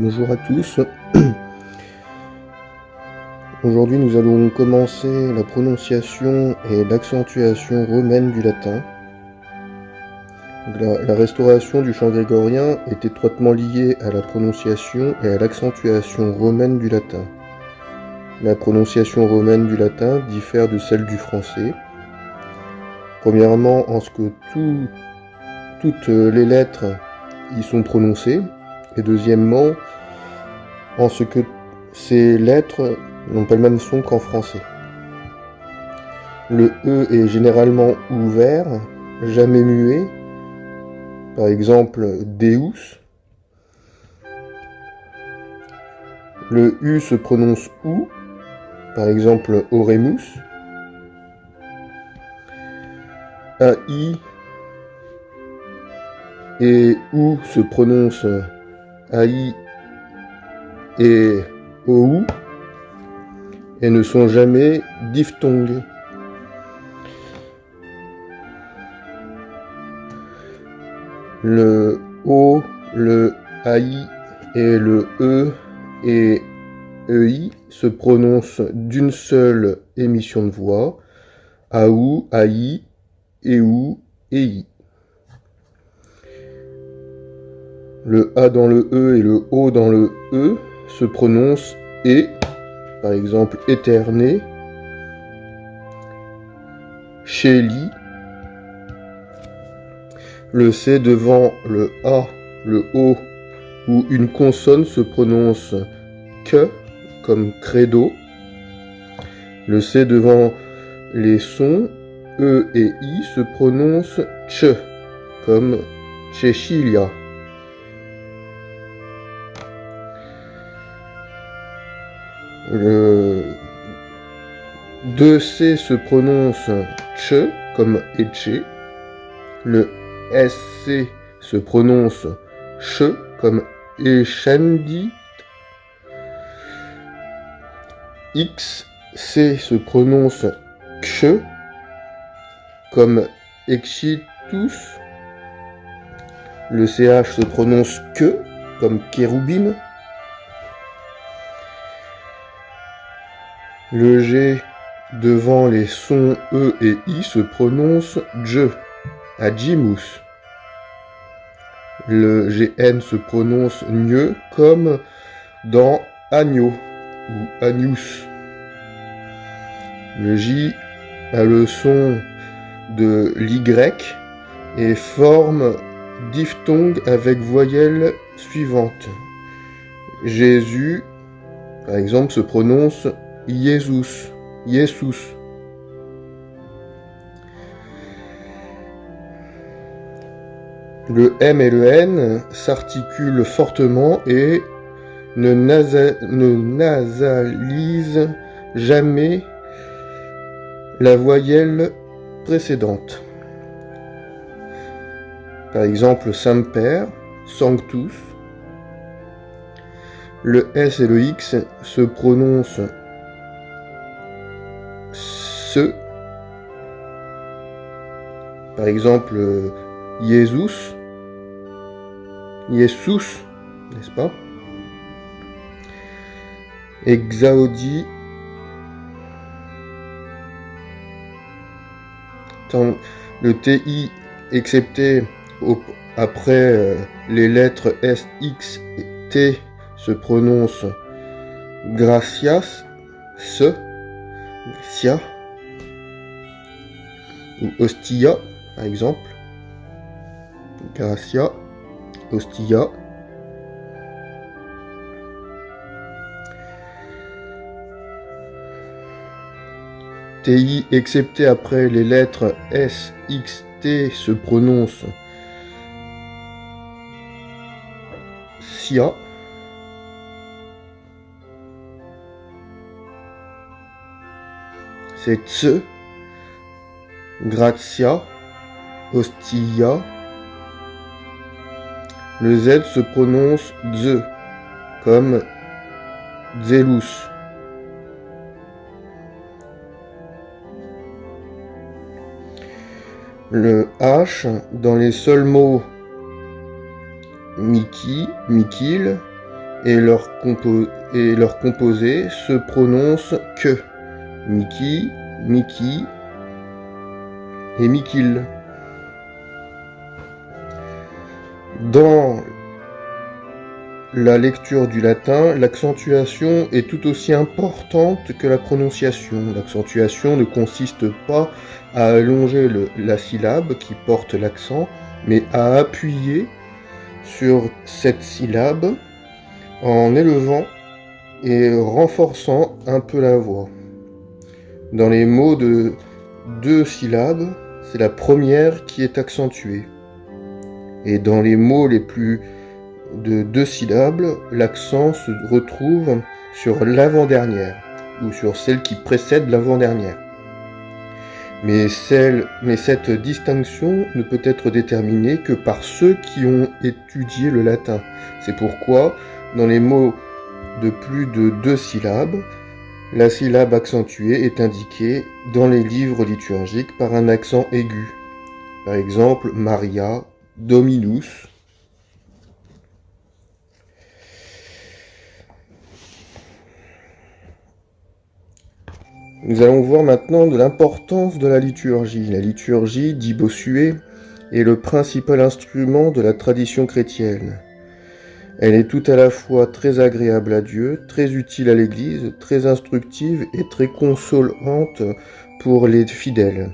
Bonjour à tous. Aujourd'hui, nous allons commencer la prononciation et l'accentuation romaine du latin. La restauration du chant grégorien est étroitement liée à la prononciation et à l'accentuation romaine du latin. La prononciation romaine du latin diffère de celle du français. Premièrement, en ce que toutes les lettres y sont prononcées. Et deuxièmement, en ce que ces lettres n'ont pas le même son qu'en français. Le E est généralement ouvert, jamais muet. Par exemple, Deus. Le U se prononce OU. Par exemple, Oremus. AI et OU se prononcent AI et OU et ne sont jamais diphtongues. Le O, le AI et le E et EI se prononcent d'une seule émission de voix, AOU, AI, EOU, EI. Le A dans le E et le O dans le E se prononcent E, par exemple éterné, chéli. Le C devant le A, le O ou une consonne se prononce que, comme credo. Le C devant les sons E et I se prononce ch, comme Cecilia. Le 2C se prononce ch, comme etche. Le SC se prononce ch, comme echendi. XC se prononce ksh, comme excitus. Le CH se prononce que, comme kérubim. Le G devant les sons E et I se prononce dje, agimus. Le GN se prononce gne, comme dans agneau ou agnus. Le J a le son de l'Y et forme diphtongue avec voyelle suivante. Jésus, par exemple, se prononce Jesus, Jesus. Le M et le N s'articulent fortement et ne nasalisent jamais la voyelle précédente. Par exemple, Saint-Père, Sanctus. Le S et le X se prononcent se. Par exemple, Jesus, Jesus, n'est-ce pas? Exaudi. Le TI, excepté après les lettres S, X et T, se prononce gracias, se, sia, ou hostia, par exemple. Gracia, hostia. TI, excepté après les lettres S, X, T, se prononce sia. C'est tse, gratia, hostia. Le Z se prononce dze, comme zelus. Le H dans les seuls mots Miki, Mikil et leur composé se prononce que. Miki, Miki et Mikil. Dans la lecture du latin, l'accentuation est tout aussi importante que la prononciation. L'accentuation ne consiste pas à allonger la syllabe qui porte l'accent, mais à appuyer sur cette syllabe en élevant et renforçant un peu la voix. Dans les mots de 2 syllabes, c'est la première qui est accentuée. Et dans les mots les plus de 2 syllabes, l'accent se retrouve sur l'avant-dernière, ou sur celle qui précède l'avant-dernière. Mais cette distinction ne peut être déterminée que par ceux qui ont étudié le latin. C'est pourquoi, dans les mots de plus de 2 syllabes, la syllabe accentuée est indiquée dans les livres liturgiques par un accent aigu. Par exemple, Maria, Dominus. Nous allons voir maintenant de l'importance de la liturgie. La liturgie, dit Bossuet, est le principal instrument de la tradition chrétienne. Elle est tout à la fois très agréable à Dieu, très utile à l'Église, très instructive et très consolante pour les fidèles.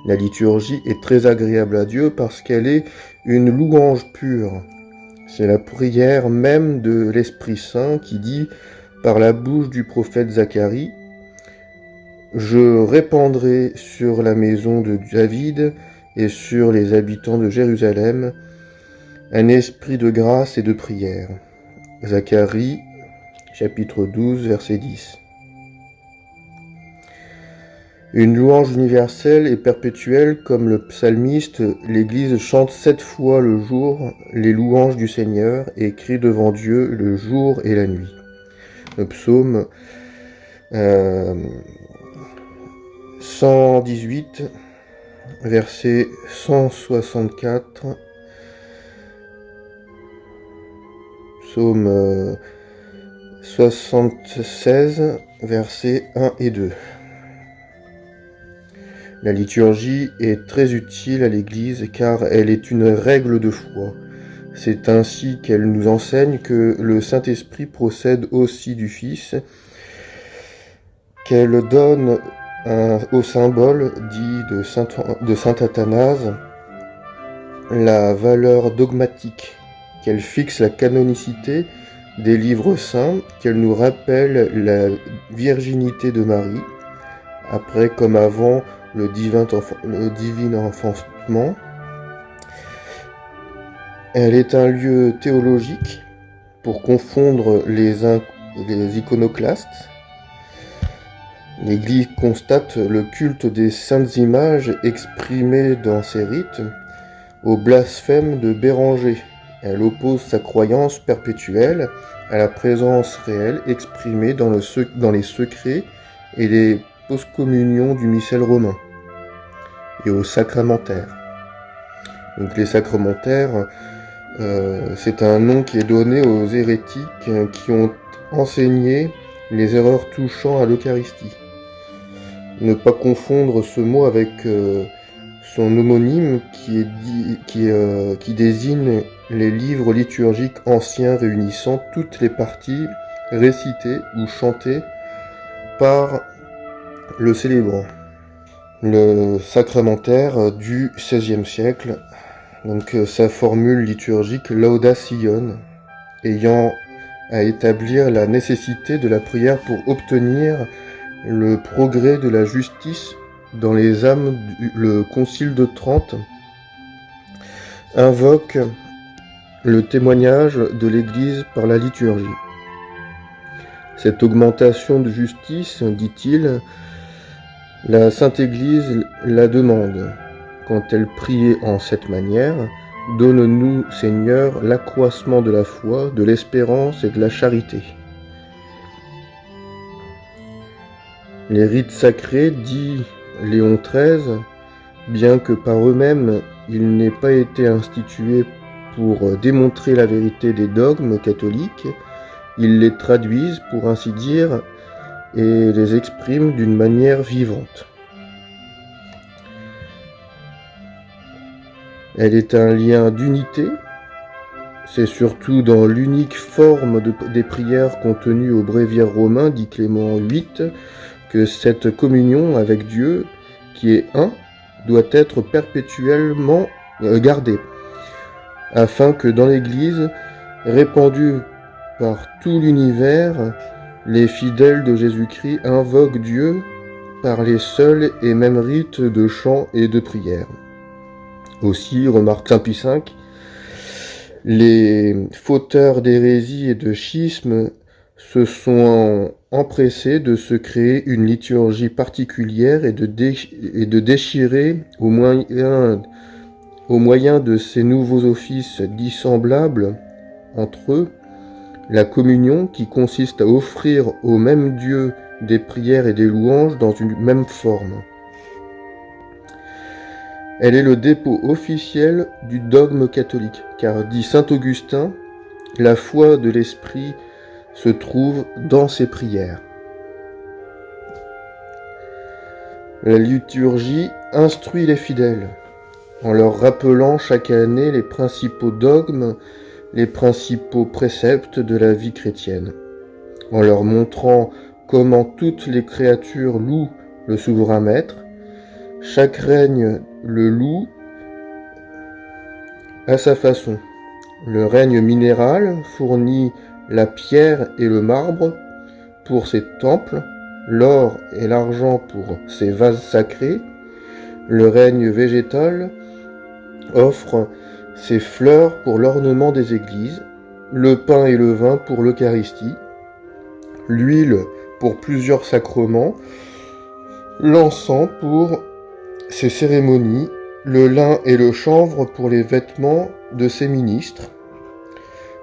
La liturgie est très agréable à Dieu parce qu'elle est une louange pure. C'est la prière même de l'Esprit Saint qui dit par la bouche du prophète Zacharie « Je répandrai sur la maison de David et sur les habitants de Jérusalem un esprit de grâce et de prière. » Zacharie, chapitre 12, verset 10. Une louange universelle et perpétuelle, comme le psalmiste, l'Église chante 7 fois le jour les louanges du Seigneur et crie devant Dieu le jour et la nuit. Le psaume 118, verset 164, psaume 76, versets 1 et 2. La liturgie est très utile à l'Église car elle est une règle de foi. C'est ainsi qu'elle nous enseigne que le Saint-Esprit procède aussi du Fils, qu'elle donne au symbole dit de saint Athanase la valeur dogmatique, qu'elle fixe la canonicité des livres saints, qu'elle nous rappelle la virginité de Marie, après comme avant le divin enfantement. Elle est un lieu théologique pour confondre les iconoclastes. L'Église constate le culte des saintes images exprimées dans ses rites au blasphème de Béranger. Elle oppose sa croyance perpétuelle à la présence réelle exprimée dans les secrets et les post-communions du missel romain et aux sacramentaires. Donc les sacramentaires, c'est un nom qui est donné aux hérétiques qui ont enseigné les erreurs touchant à l'Eucharistie. Ne pas confondre ce mot avec son homonyme qui désigne les livres liturgiques anciens réunissant toutes les parties récitées ou chantées par le célébrant. Le sacramentaire du XVIe siècle, donc sa formule liturgique Lauda Sion, ayant à établir la nécessité de la prière pour obtenir le progrès de la justice dans les âmes. Le Concile de Trente invoque le témoignage de l'Église par la liturgie. Cette augmentation de justice, dit-il, la Sainte Église la demande. Quand elle priait en cette manière, « Donne-nous, Seigneur, l'accroissement de la foi, de l'espérance et de la charité. » Les rites sacrés, dit Léon XIII, bien que par eux-mêmes ils n'aient pas été institués pour démontrer la vérité des dogmes catholiques, ils les traduisent, pour ainsi dire, et les expriment d'une manière vivante. Elle est un lien d'unité. C'est surtout dans l'unique forme des prières contenues au bréviaire romain, dit Clément VIII, que cette communion avec Dieu, qui est un, doit être perpétuellement gardée, afin que dans l'Église, répandue par tout l'univers, les fidèles de Jésus-Christ invoquent Dieu par les seuls et mêmes rites de chant et de prière. Aussi, remarque Saint Pie V, les fauteurs d'hérésie et de schisme se sont empressés de se créer une liturgie particulière et de déchirer au moyen de ces nouveaux offices dissemblables entre eux la communion, qui consiste à offrir au même Dieu des prières et des louanges dans une même forme. Elle est le dépôt officiel du dogme catholique, car, dit saint Augustin, la foi de l'Esprit se trouve dans ses prières. La liturgie instruit les fidèles, en leur rappelant chaque année les principaux dogmes, les principaux préceptes de la vie chrétienne, en leur montrant comment toutes les créatures louent le souverain maître. Chaque règne le loue à sa façon. Le règne minéral fournit la pierre et le marbre pour ses temples, l'or et l'argent pour ses vases sacrés. Le règne végétal offre ses fleurs pour l'ornement des églises, le pain et le vin pour l'Eucharistie, l'huile pour plusieurs sacrements, l'encens pour ses cérémonies, le lin et le chanvre pour les vêtements de ses ministres.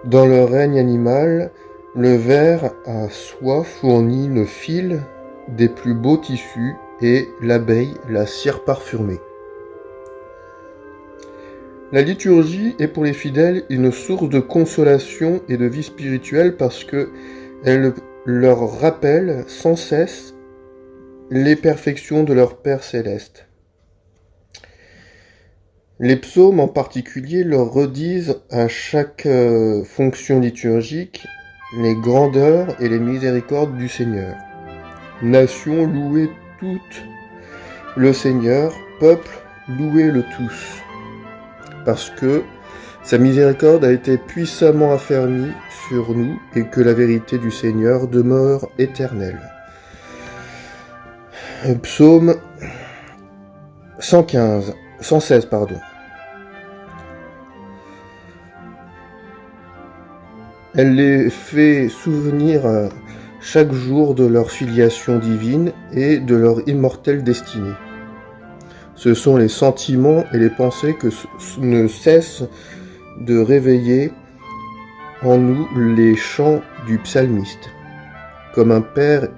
Dans le règne animal, le ver à soie fournit le fil des plus beaux tissus et l'abeille la cire parfumée. La liturgie est pour les fidèles une source de consolation et de vie spirituelle parce que elle leur rappelle sans cesse les perfections de leur Père céleste. Les psaumes en particulier leur redisent à chaque fonction liturgique les grandeurs et les miséricordes du Seigneur. Nation, louez toutes le Seigneur, peuple, louez-le tous. Parce que sa miséricorde a été puissamment affermie sur nous et que la vérité du Seigneur demeure éternelle. Psaume 116. Elle les fait souvenir chaque jour de leur filiation divine et de leur immortelle destinée. Ce sont les sentiments et les pensées que ne cessent de réveiller en nous les chants du psalmiste. Comme un père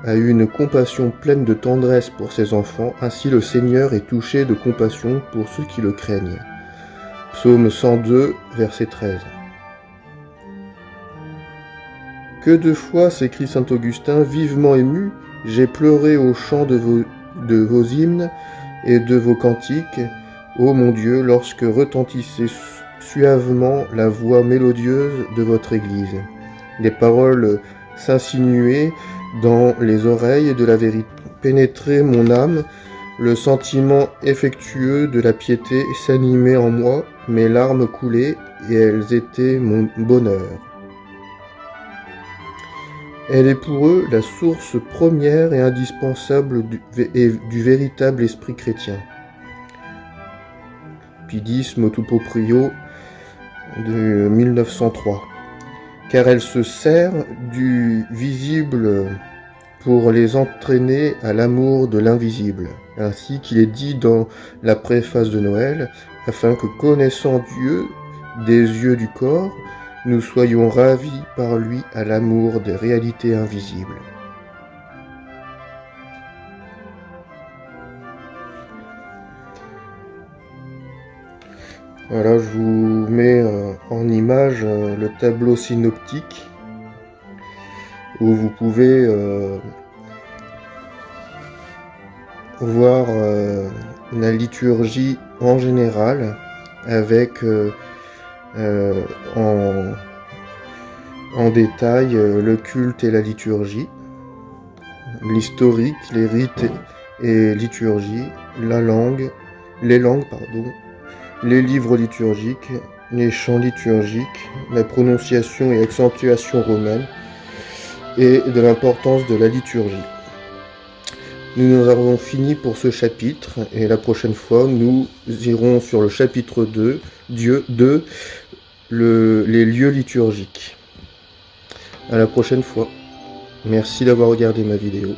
a une compassion pleine de tendresse pour ses enfants, ainsi le Seigneur est touché de compassion pour ceux qui le craignent. Psaume 102, verset 13. Que de fois, s'écrie saint Augustin, vivement ému, j'ai pleuré au chant de vos hymnes et de vos cantiques, ô mon Dieu, lorsque retentissait suavement la voix mélodieuse de votre Église. Les paroles s'insinuaient dans les oreilles de la vérité, pénétraient mon âme, le sentiment effectueux de la piété s'animait en moi, mes larmes coulaient et elles étaient mon bonheur. Elle est pour eux la source première et indispensable du véritable esprit chrétien. Pie X, Motu Proprio de 1903. Car elle se sert du visible pour les entraîner à l'amour de l'invisible, ainsi qu'il est dit dans la préface de Noël, afin que, connaissant Dieu des yeux du corps, nous soyons ravis par lui à l'amour des réalités invisibles. Voilà, je vous mets en image le tableau synoptique où vous pouvez voir la liturgie en général avec en détail le culte et la liturgie, l'historique, les rites et liturgie, les langues, les livres liturgiques, les chants liturgiques, la prononciation et accentuation romaine, et de l'importance de la liturgie. Nous avons fini pour ce chapitre, et la prochaine fois, nous irons sur le chapitre 2, les lieux liturgiques. À la prochaine fois. Merci d'avoir regardé ma vidéo.